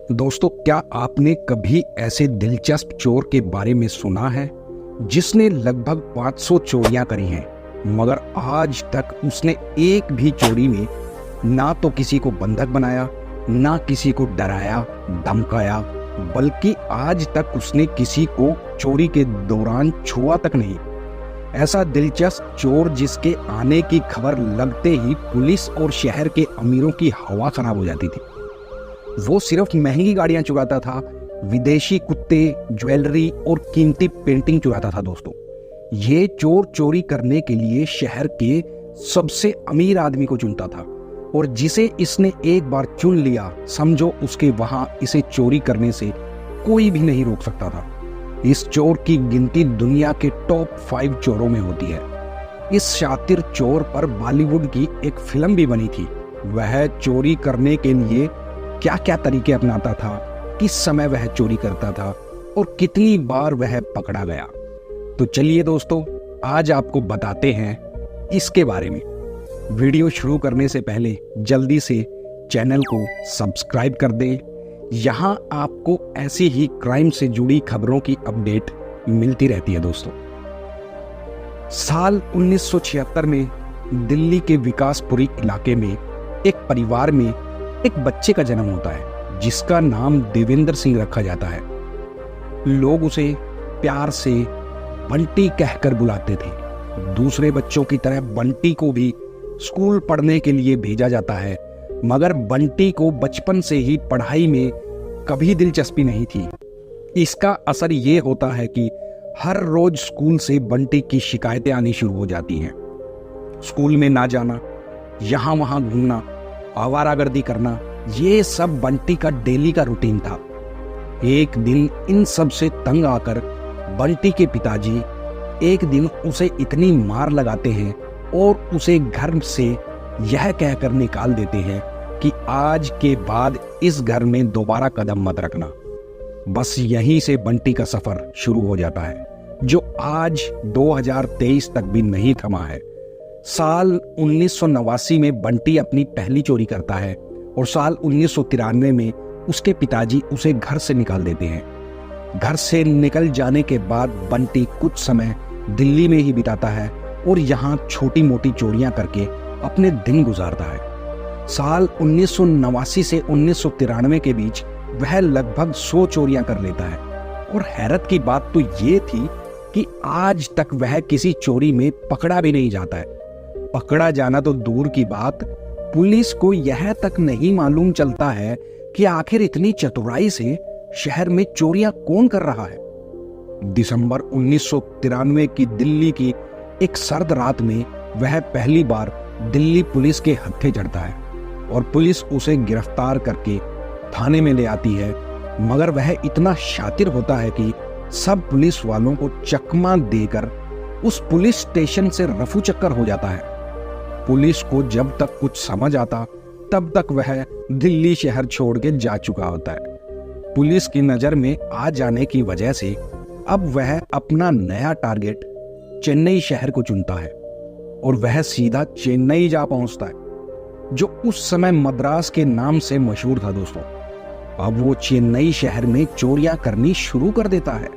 दोस्तों, क्या आपने कभी ऐसे दिलचस्प चोर के बारे में सुना है जिसने लगभग 500 चोरियां करी हैं, मगर आज तक उसने एक भी चोरी में ना तो किसी को बंधक बनाया, ना किसी को डराया धमकाया, बल्कि आज तक उसने किसी को चोरी के दौरान छुआ तक नहीं। ऐसा दिलचस्प चोर जिसके आने की खबर लगते ही पुलिस और शहर के अमीरों की हवा खराब हो जाती थी। वो सिर्फ महंगी गाड़ियां चुराता था, विदेशी कुत्ते, ज्वेलरी और कीमती पेंटिंग चुराता था। दोस्तों, ये चोर चोरी करने के लिए शहर के सबसे अमीर आदमी को चुनता था, और जिसे इसने एक बार चुन लिया, समझो उसके वहां इसे चोरी करने से कोई भी नहीं रोक सकता था। इस चोर की गिनती दुनिया के टॉप 5 चोरों में होती है। इस शातिर चोर पर बॉलीवुड की एक फिल्म भी बनी थी। वह चोरी करने के लिए क्या क्या तरीके अपनाता था, किस समय वह चोरी करता था और कितनी बार वह पकड़ा गया। तो चलिए दोस्तों, आज आपको बताते हैं इसके बारे में। वीडियो शुरू करने से पहले जल्दी से चैनल को सब्सक्राइब कर दें। यहाँ आपको ऐसी ही क्राइम से जुड़ी खबरों की अपडेट मिलती रहती है। दोस्तों, साल 1976 में दिल्ली के विकासपुरी इलाके में एक परिवार में एक बच्चे का जन्म होता है, जिसका नाम देवेंद्र सिंह रखा जाता है। लोग उसे प्यार से बंटी कहकर बुलाते थे। दूसरे बच्चों की तरह बंटी को भी स्कूल पढ़ने के लिए भेजा जाता है, मगर बंटी को बचपन से ही पढ़ाई में कभी दिलचस्पी नहीं थी। इसका असर ये होता है कि हर रोज स्कूल से बंटी की शिकायतें आनी शुरू हो जाती हैं। स्कूल में ना जाना, यहाँ वहाँ घूमना, आवारागर्दी करना, ये सब बंटी का डेली का रूटीन था। एक दिन इन सब से तंग आकर बंटी के पिताजी एक दिन उसे इतनी मार लगाते हैं और उसे घर से यह कहकर निकाल देते हैं कि आज के बाद इस घर में दोबारा कदम मत रखना। बस यहीं से बंटी का सफर शुरू हो जाता है, जो आज 2023 तक भी नहीं थमा है। साल 1989 में बंटी अपनी पहली चोरी करता है और साल 1993 में उसके पिताजी उसे घर से निकाल देते हैं। घर से निकल जाने के बाद बंटी कुछ समय दिल्ली में ही बिताता है और यहाँ छोटी मोटी चोरियां करके अपने दिन गुजारता है। साल 1989 से 1993 के बीच वह लगभग 100 चोरियां कर लेता है, और हैरत की बात तो ये थी कि आज तक वह किसी चोरी में पकड़ा भी नहीं जाता है। पकड़ा जाना तो दूर की बात, पुलिस को यह तक नहीं मालूम चलता है कि आखिर इतनी चतुराई से शहर में चोरियां कौन कर रहा है। दिसंबर 1993 की दिल्ली की एक सर्द रात में वह पहली बार दिल्ली पुलिस के हत्थे चढ़ता है और पुलिस उसे गिरफ्तार करके थाने में ले आती है, मगर वह इतना शातिर होता है कि सब पुलिस वालों को चकमा देकर उस पुलिस स्टेशन से रफू चक्कर हो जाता है। पुलिस को जब तक कुछ समझ आता तब तक वह दिल्ली शहर छोड़ के जा चुका होता है। पुलिस की नजर में आ जाने की वजह से अब वह अपना नया टारगेट चेन्नई शहर को चुनता है और वह सीधा चेन्नई जा पहुंचता है, जो उस समय मद्रास के नाम से मशहूर था। दोस्तों, अब वो चेन्नई शहर में चोरियां करनी शुरू कर देता है।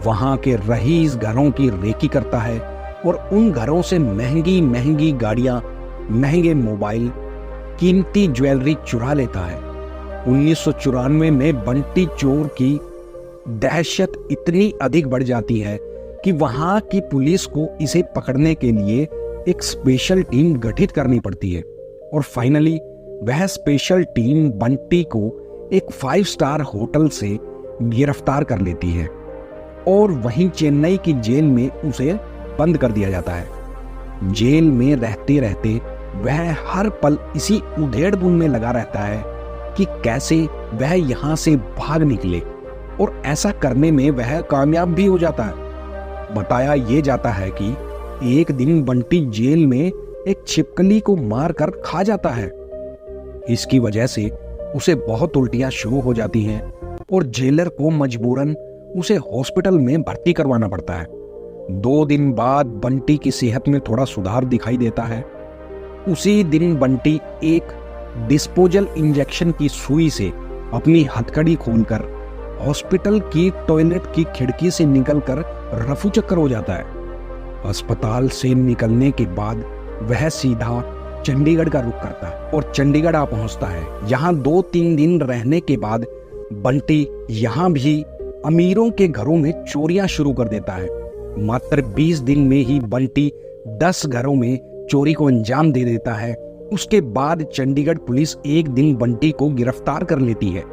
वहां के रईस घरों की रेकी करता है और उन घरों से महंगी महंगी गाड़ियां, महंगे मोबाइल, कीमती ज्वेलरी चुरा लेता है। 1994 में बंटी चोर की दहशत इतनी अधिक बढ़ जाती है कि वहां की पुलिस को इसे पकड़ने के लिए एक स्पेशल टीम गठित करनी पड़ती है, और फाइनली वह स्पेशल टीम बंटी को एक 5 स्टार होटल से गिरफ्तार कर लेती है और वहीं चेन्नई की जेल में उसे बंद कर दिया जाता है। जेल में रहते रहते वह हर पल इसी उधेड़-बुन में लगा रहता है कि कैसे वह यहाँ से भाग निकले, और ऐसा करने में वह कामयाब भी हो जाता है। बताया ये जाता है कि एक दिन बंटी जेल में एक छिपकली को मारकर खा जाता है। इसकी वजह से उसे बहुत उल्टियां शुरू हो जाती हैं और जेलर को मजबूरन उसे हॉस्पिटल में भर्ती करवाना पड़ता है। 2 दिन बाद बंटी की सेहत में थोड़ा सुधार दिखाई देता है। उसी दिन बंटी एक डिस्पोजल इंजेक्शन की सुई से अपनी हथकड़ी खोलकर हॉस्पिटल की टॉयलेट की खिड़की से निकलकर रफू चक्कर हो जाता है। अस्पताल से निकलने के बाद वह सीधा चंडीगढ़ का रुख करता है और चंडीगढ़ आ पहुंचता है। यहाँ 2-3 दिन रहने के बाद बंटी यहाँ भी अमीरों के घरों में चोरियां शुरू कर देता है। मात्र 20 दिन में ही बंटी 10 घरों में चोरी को अंजाम दे देता है। उसके बाद चंडीगढ़ पुलिस एक दिन बंटी को गिरफ्तार कर लेती है।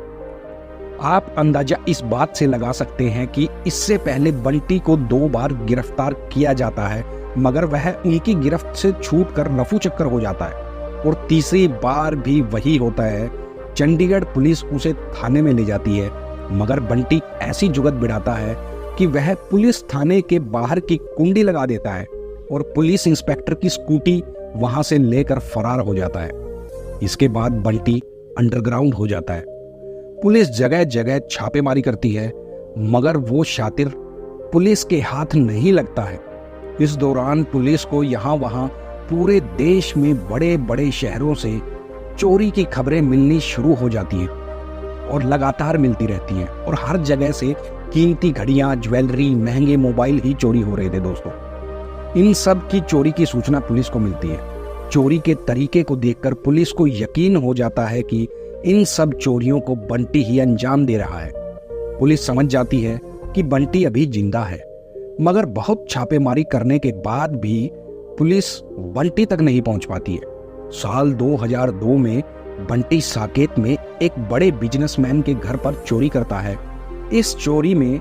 आप अंदाजा इस बात से लगा सकते हैं कि इससे पहले बंटी को 2 बार गिरफ्तार किया जाता है, मगर वह उनकी गिरफ्त से छूटकर रफू चक्कर हो जाता है और तीसरी बार भी वही होता है। चंडीगढ़ पुलिस उसे थाने में ले जाती है, मगर बंटी ऐसी जुगत बिड़ाता है कि वह पुलिस थाने के बाहर की कुंडी लगा देता है और पुलिस इंस्पेक्टर की स्कूटी वहां से लेकर फरार हो जाता है। इसके बाद बंटी अंडरग्राउंड हो जाता है। पुलिस जगह जगह छापेमारी करती है, मगर वो शातिर पुलिस के हाथ नहीं लगता है। इस दौरान पुलिस को यहाँ वहाँ पूरे देश में बड़े बड़े शहरों से चोरी की खबरें मिलनी शुरू हो जाती हैं और लगातार मिलती रहती हैं और हर जगह से कीमती घड़ियां, ज्वेलरी, महंगे मोबाइल ही चोरी हो रहे थे दोस्तों। इन सब की चोरी की सूचना पुलिस को मिलती है। चोरी के तरीके को देखकर पुलिस को यकीन हो जाता है कि इन सब चोरियों को बंटी ही अंजाम दे रहा है। पुलिस समझ जाती है कि बंटी अभी जिंदा है, मगर बहुत छापेमारी करने के बाद भी पुलिस बंटी तक नहीं पहुंच पाती है। साल 2002 में बंटी साकेत में एक बड़े बिजनेसमैन के घर पर चोरी करता है। इस चोरी में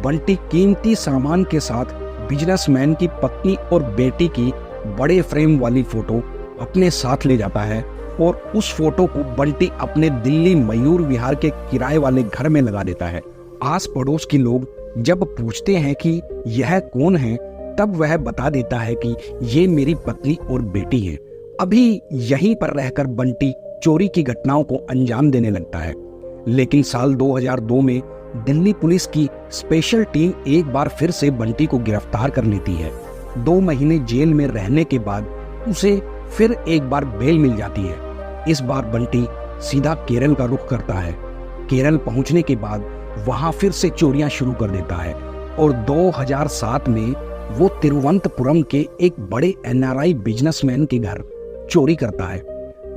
बंटी कीमती सामान के साथ बिजनेसमैन की पत्नी और बेटी की बड़े फ्रेम वाली फोटो अपने साथ ले जाता है और उस फोटो को बंटी अपने दिल्ली मयूर विहार के किराए वाले घर में लगा देता है। आस पड़ोस के लोग जब पूछते हैं कि यह कौन है, तब वह बता देता है कि ये मेरी पत्नी और बेटी है। अभी यहीं पर रहकर बंटी चोरी की घटनाओं को अंजाम देने लगता है। लेकिन साल 2002 में दिल्ली पुलिस की स्पेशल टीम एक बार फिर से बंटी को गिरफ्तार कर लेती है। 2 महीने जेल में रहने के बाद उसे फिर एक बार बेल मिल जाती है। इस बार बंटी सीधा केरल का रुख करता है। केरल पहुंचने के बाद वहां फिर से चोरियां शुरू कर देता है और 2007 में वो तिरुवनंतपुरम के एक बड़े NRI बिजनेसमैन के घर चोरी करता है।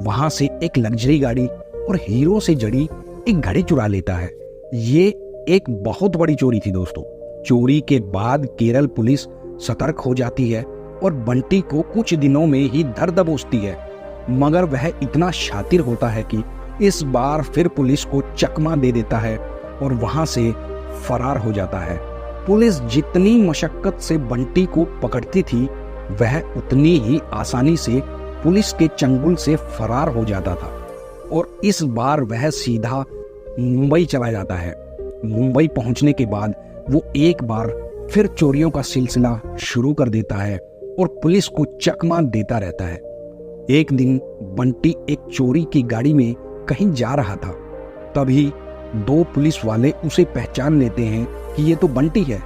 वहां से एक लग्जरी गाड़ी और हीरो से जड़ी एक घड़ी चुरा लेता है। ये एक बहुत बड़ी चोरी थी दोस्तों। चोरी के बाद केरल पुलिस सतर्क हो जाती है और बंटी को कुछ दिनों में ही धर दबोचती है, मगर वह इतना शातिर होता है कि इस बार फिर पुलिस को चकमा दे देता है और वहां से फरार हो जाता है। पुलिस जितनी मशक्कत से बंटी को पकड़ती थी, वह उतनी ही आसानी से पुलिस के चंगुल से फरार हो जाता था और इस बार वह सीधा मुंबई चला जाता है। मुंबई पहुंचने के बाद वो एक बार फिर चोरियों का सिलसिला शुरू कर देता है और पुलिस को चकमा देता रहता है। एक दिन बंटी एक चोरी की गाड़ी में कहीं जा रहा था, तभी 2 पुलिस वाले उसे पहचान लेते हैं कि ये तो बंटी है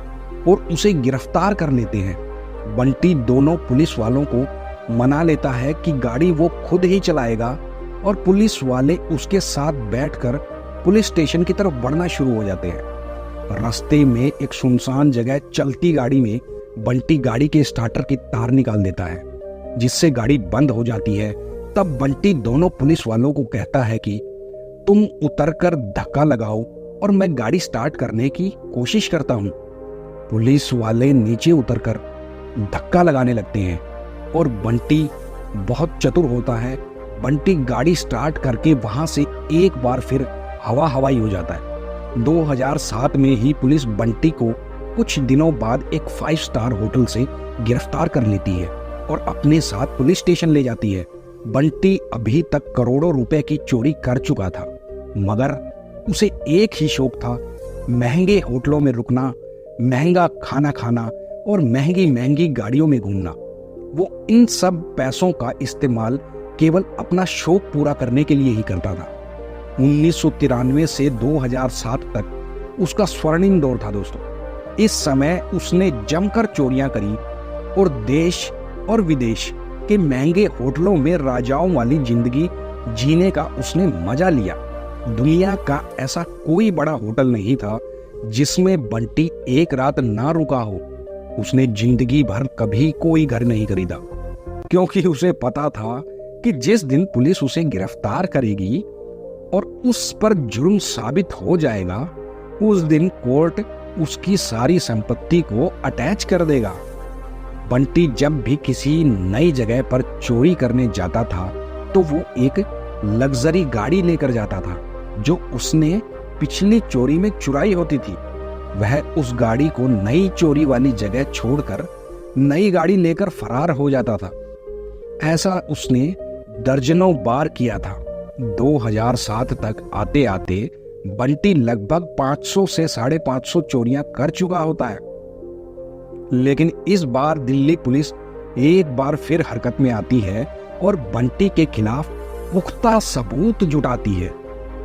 और उसे गिरफ्तार कर लेते हैं। बंटी दोनों पुलिस वालों को मना लेता है कि गाड़ी वो खुद ही चलाएगा और पुलिस वाले उसके साथ बैठकर पुलिस स्टेशन की तरफ बढ़ना शुरू हो जाते हैं। रास्ते में एक सुनसान जगह चलती गाड़ी में बंटी गाड़ी के स्टार्टर की तार निकाल देता है, जिससे गाड़ी बंद हो जाती है। तब बंटी दोनों पुलिस वालों को कहता है कि तुम उतरकर धक्का लगाओ और मैं गाड़ी स्टार्ट करने की कोशिश करता हूं। पुलिस वाले नीचे उतरकर धक्का लगाने लगते हैं और बंटी बहुत चतुर होता है। बंटी गाड़ी स्टार्ट करके वहां से एक बार फिर हवा हवाई हो जाता है। 2007 में ही पुलिस बंटी को कुछ दिनों बाद एक 5 स्टार होटल से गिरफ्तार कर लेती है और अपने साथ पुलिस स्टेशन ले जाती है। बंटी अभी तक करोड़ों रुपए की चोरी कर चुका था, मगर उसे एक ही शौक था, महंगे होटलों में रुकना, महंगा खाना खाना और महंगी महंगी गाड़ियों में घूमना। वो इन सब पैसों का इस्तेमाल केवल अपना शौक पूरा करने के लिए ही करता था। 1993 से 2007 तक उसका स्वर्णिम दौर था दोस्तों। इस समय उसने जमकर चोरियां करी और देश और विदेश के महंगे होटलों में राजाओं वाली जिंदगी जीने का उसने मजा लिया। दुनिया का ऐसा कोई बड़ा होटल नहीं था जिसमें बंटी एक रात ना रुका हो। उसने जिंदगी भर कभी कोई घर नहीं खरीदा, क्योंकि उसे पता था कि जिस दिन पुलिस उसे गिरफ्तार करेगी और उस पर जुर्म साबित हो जाएगा, उस दिन कोर्ट उसकी सारी संपत्ति को अटैच कर देगा। बंटी जब भी किसी नई जगह पर चोरी करने जाता था तो वो एक लग्जरी गाड़ी लेकर जाता था जो उसने पिछली चोरी में चुराई होती थी। वह उस गाड़ी को नई चोरी वाली जगह छोड़कर नई गाड़ी लेकर फरार हो जाता था। ऐसा उसने दर्जनों बार किया था। 2007 तक आते आते बंटी लगभग 500 से 550 चोरियां कर चुका होता है। लेकिन इस बार दिल्ली पुलिस एक बार फिर हरकत में आती है और बंटी के खिलाफ पुख्ता सबूत जुटाती है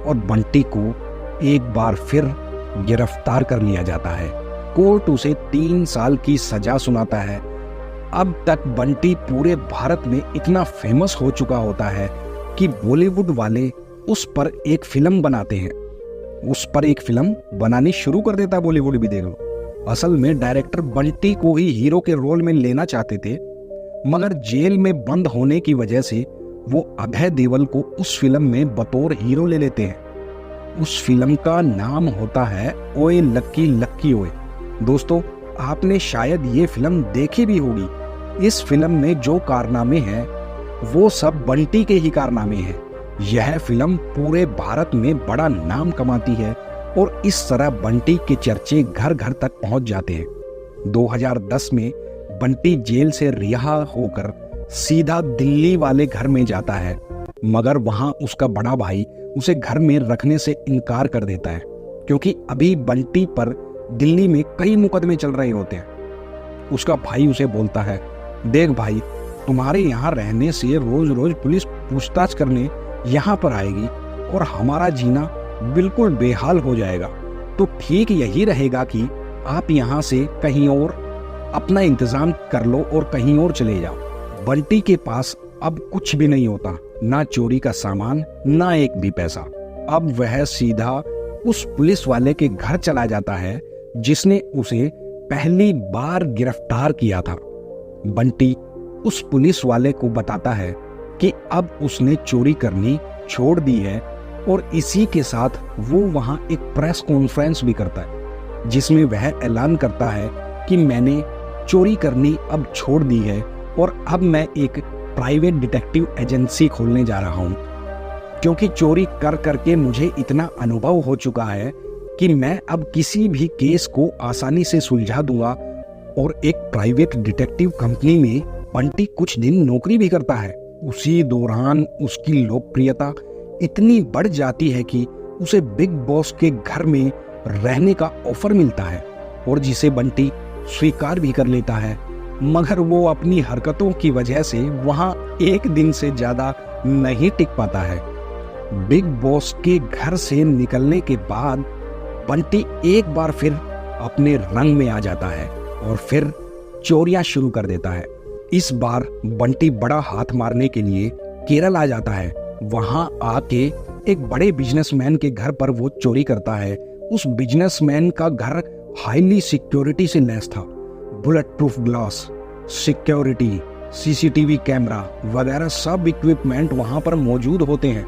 और बंटी को एक बार फिर गिरफ्तार कर लिया जाता है। कोर्ट उसे 3 साल की सजा सुनाता है। अब तक बंटी पूरे भारत में इतना फेमस हो चुका होता है कि बॉलीवुड वाले उस पर एक फिल्म बनाते हैं। उस पर एक फिल्म बनानी शुरू कर देता है बॉलीवुड भी, देख लो। असल में डायरेक्टर बंटी को ही हीरो के रोल में लेना चाहते थे, मगर जेल में बंद होने की वजह से वो अभय देओल को उस फिल्म में बतौर हीरो ले लेते हैं। उस फिल्म का नाम होता है ओए लक्की लक्की ओए। दोस्तों, आपने शायद ये फिल्म देखी भी होगी। इस फिल्म में जो कारनामे हैं वो सब बंटी के ही कारनामे हैं। यह फिल्म पूरे भारत में बड़ा नाम कमाती है और इस तरह बंटी के चर्चे घर घर तक पहुंच जाते हैं। 2010 में बंटी जेल से रिहा होकर सीधा दिल्ली वाले घर में जाता है, मगर वहां उसका बड़ा भाई उसे घर में रखने से इनकार कर देता है, क्योंकि अभी बंटी पर दिल्ली में कई मुकदमे चल रहे होते हैं। उसका भाई उसे बोलता है, देख भाई, तुम्हारे यहाँ रहने से रोज रोज पुलिस पूछताछ करने यहाँ पर आएगी और हमारा जीना बिल्कुल बेहाल हो जाएगा। तो ठीक यही रहेगा कि आप यहाँ से कहीं और अपना इंतजाम कर लो और कहीं और चले जाओ। बंटी के पास अब कुछ भी नहीं होता, ना चोरी का सामान, ना एक भी पैसा। अब वह सीधा उस पुलिस वाले के घर चला जाता है जिसने उसे पहली बार गिरफ्तार किया था। बंटी उस पुलिस वाले को बताता है कि अब उसने चोरी करनी छोड़ दी है और इसी के साथ वो वहां एक प्रेस कॉन्फ्रेंस भी करता है जिसमें वह ऐलान करता है कि मैंने चोरी करनी अब छोड़ दी है और अब मैं एक प्राइवेट डिटेक्टिव एजेंसी खोलने जा रहा हूं, क्योंकि चोरी कर करके मुझे इतना अनुभव हो चुका है कि मैं अब किसी भी केस को आसानी से सुलझा दूंगा। और एक प्राइवेट डिटेक्टिव कंपनी में बंटी कुछ दिन नौकरी भी करता है। उसी दौरान उसकी लोकप्रियता इतनी बढ़ जाती है कि उसे बिग बॉस के घर में रहने का ऑफर मिलता है और जिसे बंटी स्वीकार भी कर लेता है, मगर वो अपनी हरकतों की वजह से वहां एक दिन से ज्यादा नहीं टिक पाता है। बिग बॉस के घर से निकलने के बाद बंटी एक बार फिर अपने रंग में आ जाता है और फिर चोरियां शुरू कर देता है। इस बार बंटी बड़ा हाथ मारने के लिए केरल आ जाता है। वहां आके एक बड़े बिजनेसमैन के घर पर वो चोरी करता है। उस बिजनेसमैन का घर हाईली सिक्योरिटी से लैस था। Bullet proof glass, security, CCTV camera वगैरह सब इक्विपमेंट वहां पर मौजूद होते हैं,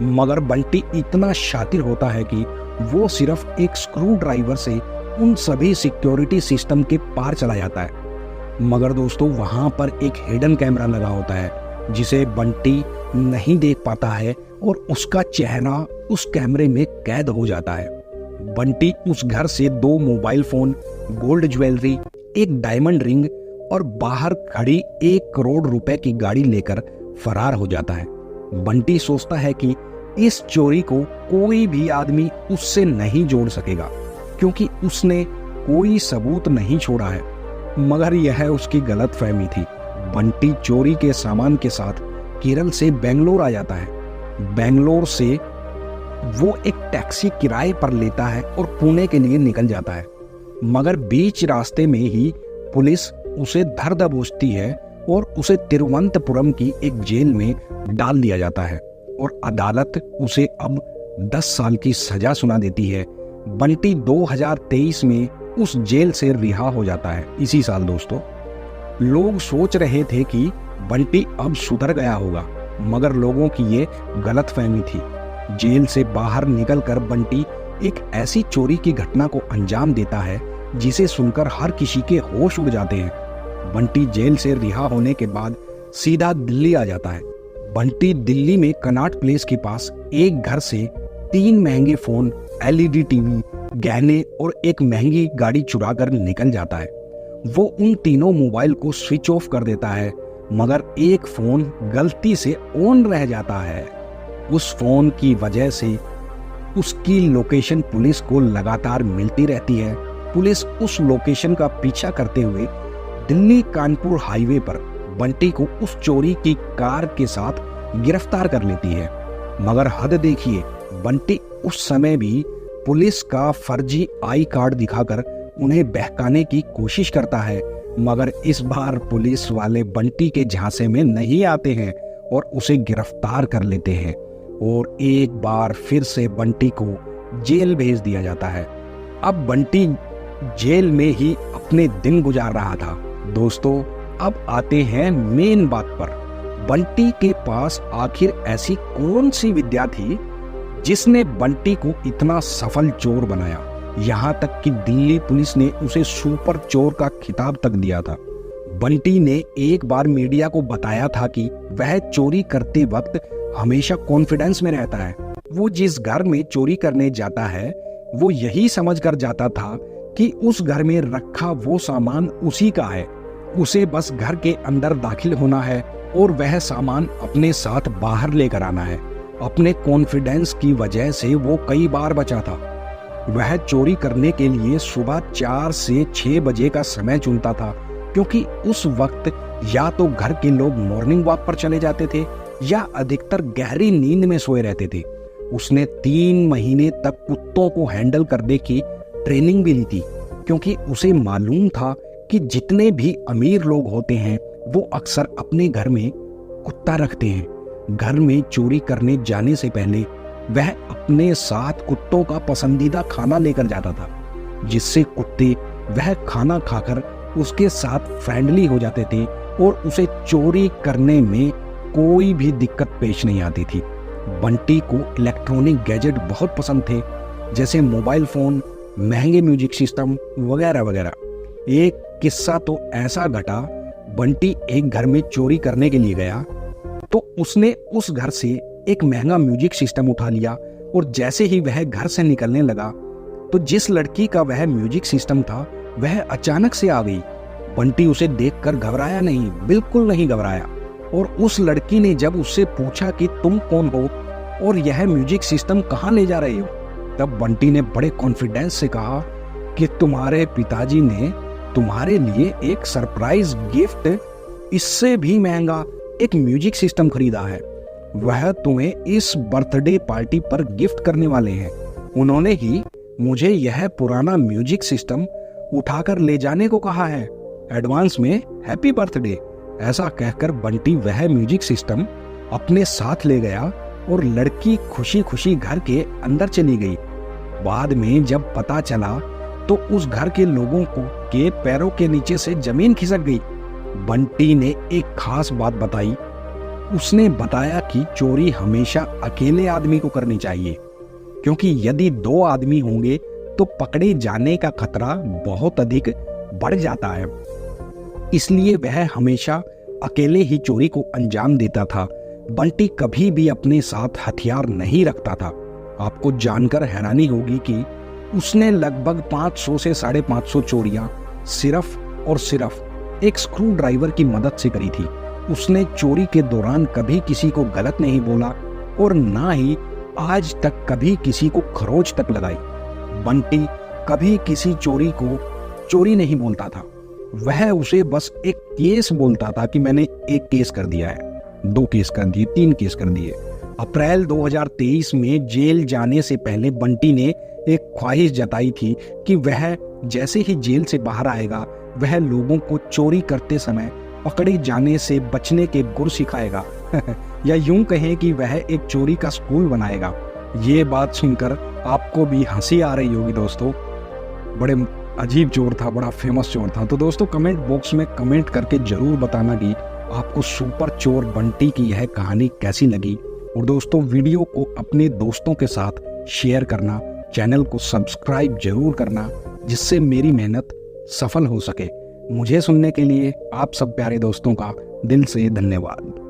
मगर बंटी इतना शातिर होता है कि वो सिर्फ एक स्क्रू ड्राइवर से उन सभी सिक्योरिटी सिस्टम के पार चला जाता है। मगर दोस्तों, वहां पर एक हिडन कैमरा लगा होता है जिसे बंटी नहीं देख पाता है और उसका चेहरा उस कैमरे में कैद हो जाता है। बंटी उस घर से 2 मोबाइल फोन, गोल्ड ज्वेलरी, एक डायमंड रिंग और बाहर खड़ी 1 करोड़ रुपए की गाड़ी लेकर फरार हो जाता है। बंटी सोचता है कि इस चोरी को कोई भी आदमी उससे नहीं जोड़ सकेगा, क्योंकि उसने कोई सबूत नहीं छोड़ा है। मगर यह उसकी गलतफहमी थी। बंटी चोरी के सामान के साथ केरल से बेंगलोर आ जाता है। बेंगलोर से वो एक टैक्सी किराए पर लेता है और पुणे के लिए निकल जाता है, मगर बीच रास्ते में ही पुलिस उसे धर दबोचती है और उसे तिरुवनंतपुरम की एक जेल में डाल दिया जाता है और अदालत उसे अब 10 साल की सजा सुना देती है। बंटी 2023 में उस जेल से रिहा हो जाता है। इसी साल दोस्तों, लोग सोच रहे थे कि बंटी अब सुधर गया होगा, मगर लोगों की ये गलतफहमी थी। जेल से बाहर निकलकर बंटी एक ऐसी चोरी की घटना को अंजाम देता है जिसे सुनकर हर किसी के होश उड़ जाते हैं। बंटी जेल से रिहा होने के बाद सीधा दिल्ली आ जाता है। बंटी दिल्ली में कनॉट प्लेस के पास एक घर से 3 महंगे फोन, LED टीवी, गहने और एक महंगी गाड़ी चुरा कर निकल जाता है। वो उन तीनों मोबाइल को स्विच ऑफ कर देता है, मगर एक फोन गलती से ऑन रह जाता है। उस फोन की वजह से उसकी लोकेशन पुलिस को लगातार मिलती रहती है। पुलिस उस लोकेशन का पीछा करते हुए दिल्ली कानपुर हाईवे पर बंटी को उस चोरी की कार के साथ गिरफ्तार कर लेती है। मगर हद देखिए, बंटी उस समय भी पुलिस का फर्जी आई कार्ड दिखाकर उन्हें बहकाने की कोशिश करता है, मगर इस बार पुलिस वाले बंटी के झांसे में नहीं आते हैं और उसे गिरफ्तार कर लेते हैं और एक बार फिर से बंटी को जेल भेज दिया जाता है। अब बंटी जेल में ही अपने दिन गुजार रहा था। दोस्तों, अब आते हैं मेन बात पर। बंटी के पास आखिर ऐसी कौन सी विद्या थी जिसने बंटी को इतना सफल चोर बनाया, यहाँ तक कि दिल्ली पुलिस ने उसे सुपर चोर का खिताब तक दिया था। बंटी ने एक बार मीडिया को बताया था कि वह चोरी करते वक्त हमेशा कॉन्फिडेंस में रहता है। वो जिस घर में चोरी करने जाता है, वो यही समझ कर जाता था कि उस घर में रखा वो सामान उसी का है। उसे बस घर के अंदर दाखिल होना है और वह सामान अपने साथ बाहर लेकर आना है। अपने कॉन्फिडेंस की वजह से वो कई बार बचा था। वह चोरी करने के लिए सुबह 4 से 6 बजे का समय चुनता था, क्योंकि उस वक्त या तो घर के लोग मॉर्निंग वॉक पर चले जाते थे या अधिकतर गहरी नींद में सोए रहते थे। उसने 3 महीने तक कुत्तों को हैंडल करने की ट्रेनिंग भी ली थी, क्योंकि उसे मालूम था कि जितने भी अमीर लोग होते हैं वो अक्सर अपने घर में कुत्ता रखते हैं। घर में चोरी करने जाने से पहले वह अपने साथ कुत्तों का पसंदीदा खाना लेकर जाता था, जिससे कुत्ते वह खाना खाकर उसके साथ फ्रेंडली हो जाते थे और उसे चोरी करने में कोई भी दिक्कत पेश नहीं आती थी। बंटी को इलेक्ट्रॉनिक गैजेट बहुत पसंद थे, जैसे मोबाइल फोन, महंगे म्यूजिक सिस्टम वगैरह वगैरह। एक किस्सा तो ऐसा घटा, बंटी एक घर में चोरी करने के लिए गया तो उसने उस घर से एक महंगा म्यूजिक सिस्टम उठा लिया और जैसे ही वह घर से निकलने लगा तो जिस लड़की का वह म्यूजिक सिस्टम था वह अचानक से आ गई। बंटी उसे देखकर घबराया नहीं, बिल्कुल नहीं घबराया। और उस लड़की ने जब उससे पूछा कि तुम कौन हो और यह म्यूजिक सिस्टम कहाँ ले जा रहे हो, तब बंटी ने बड़े कॉन्फिडेंस से कहा कि तुम्हारे पिताजी ने तुम्हारे लिए एक सरप्राइज गिफ्ट, इससे भी महंगा एक म्यूजिक सिस्टम खरीदा है। वह तुम्हें इस बर्थडे पार्टी पर गिफ्ट करने वाले हैं। उन्होंने ही मुझे यह पुराना म्यूजिक सिस्टम उठाकर ले जाने को कहा है। एडवांस में हैप्पी बर्थडे। ऐसा कहकर बंटी वह म्यूजिक सिस्टम अपने साथ ले गया और लड़की खुशी खुशी घर के अंदर चली गई। बाद में जब पता चला तो उस घर के लोगों के पैरों के नीचे से जमीन खिसक गई। बंटी ने एक खास बात बताई। उसने बताया कि चोरी हमेशा अकेले आदमी को करनी चाहिए, क्योंकि यदि 2 आदमी होंगे तो पकड़े जाने का खतरा बहुत अधिक बढ़ जाता है। इसलिए वह हमेशा अकेले ही चोरी को अंजाम देता था। बंटी कभी भी अपने साथ हथियार नहीं रखता था। आपको जानकर हैरानी होगी कि उसने लगभग 500 से 550 चोरियां सिर्फ और सिर्फ एक स्क्रू ड्राइवर की मदद से करी थी। उसने चोरी के दौरान कभी किसी को गलत नहीं बोला और ना ही आज तक कभी किसी को खरोच तक लगाई। बंटी कभी किसी चोरी को चोरी नहीं बोलता था। वह उसे बस एक केस बोलता था कि मैंने एक केस कर दिया है, 2 केस कर दिए, 3 केस कर दिए। अप्रैल 2023 में जेल जाने से पहले बंटी ने एक ख्वाहिश जताई थी कि वह जैसे ही जेल से बाहर आएगा वह लोगों को चोरी करते समय पकड़े जाने से बचने के गुर सिखाएगा या यूं कहें कि वह एक चोरी का स्कूल बनाएगा। ये बात सुनकर आपको भी हंसी आ रही होगी दोस्तों। बड़े अजीब चोर था, बड़ा फेमस चोर था। तो दोस्तों कमेंट बॉक्स में कमेंट करके जरूर बताना कि आपको सुपर चोर बंटी की यह कहानी कैसी लगी। और दोस्तों वीडियो को अपने दोस्तों के साथ शेयर करना, चैनल को सब्सक्राइब जरूर करना, जिससे मेरी मेहनत सफल हो सके। मुझे सुनने के लिए आप सब प्यारे दोस्तों का दिल से धन्यवाद।